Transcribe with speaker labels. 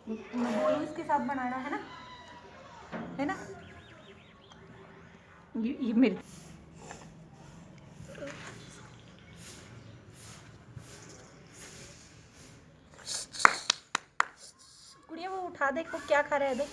Speaker 1: बोलू इसके साथ बनाना है ना। ये मेरे गुड़िया वो उठा दे, वो क्या खा रहा है देख।